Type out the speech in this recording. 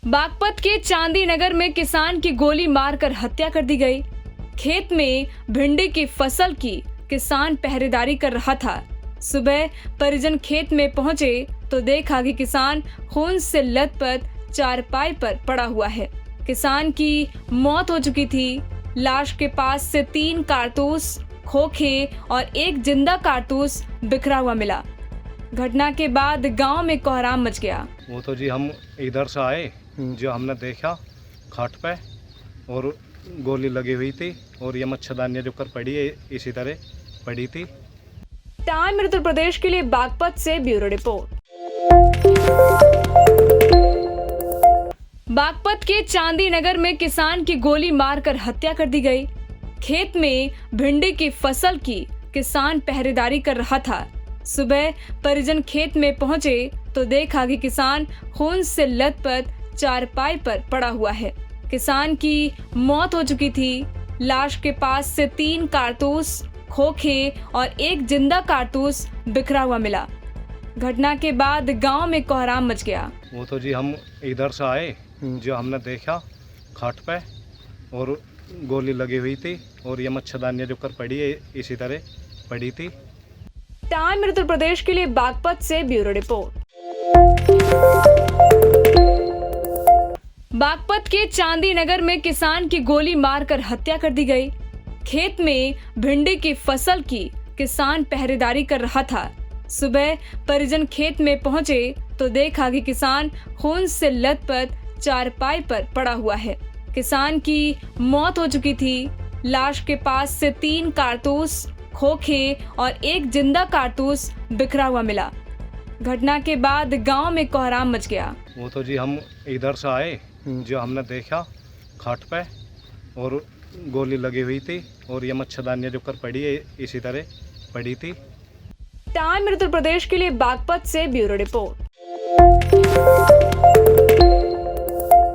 बागपत के चांदी नगर में किसान की गोली मारकर हत्या कर दी गई। खेत में भिंडी की फसल की किसान पहरेदारी कर रहा था। सुबह परिजन खेत में पहुंचे तो देखा कि किसान खून से लथपथ चारपाई पर पड़ा हुआ है। किसान की मौत हो चुकी थी। लाश के पास से 3 कारतूस, खोखे और एक जिंदा कारतूस बिखरा हुआ मिला। घटना के बाद गांव में कोहराम मच गया। वो तो जी हम इधर से आए, जो हमने देखा खाट पे और गोली लगी हुई थी और ये मच्छरदानी जो कर पड़ी है इसी तरह पड़ी थी। टाइम उत्तर प्रदेश के लिए बागपत से ब्यूरो रिपोर्ट। बागपत के चांदी नगर में किसान की गोली मारकर हत्या कर दी गई। खेत में भिंडी की फसल की किसान पहरेदारी कर रहा था। सुबह परिजन खेत में पहुंचे तो देखा कि किसान खून से लथपथ चारपाई पर पड़ा हुआ है। किसान की मौत हो चुकी थी। लाश के पास से 3 कारतूस, खोखे और एक जिंदा कारतूस बिखरा हुआ मिला। घटना के बाद गांव में कोहराम मच गया। वो तो जी हम इधर से आए, जो हमने देखा खाट पे और गोली लगी हुई थी और ये मच्छरदानी जो कर पड़ी है इसी तरह पड़ी थी। टाइम उत्तर प्रदेश के लिए बागपत से ब्यूरो रिपोर्ट। बागपत के चांदी नगर में किसान की गोली मारकर हत्या कर दी गई। खेत में भिंडी की फसल की किसान पहरेदारी कर रहा था। सुबह परिजन खेत में पहुंचे तो देखा कि किसान खून से लथपथ चारपाई पर पड़ा हुआ है। किसान की मौत हो चुकी थी। लाश के पास से 3 कारतूस, खोखे और एक जिंदा कारतूस बिखरा हुआ मिला। घटना के बाद गांव में कोहराम मच गया। वो तो जी हम इधर से आए, जो हमने देखा खाट पे और गोली लगी हुई थी और ये मच्छरदानी जो कर पड़ी है इसी तरह पड़ी थी। टाइम उत्तर प्रदेश के लिए बागपत से ब्यूरो रिपोर्ट।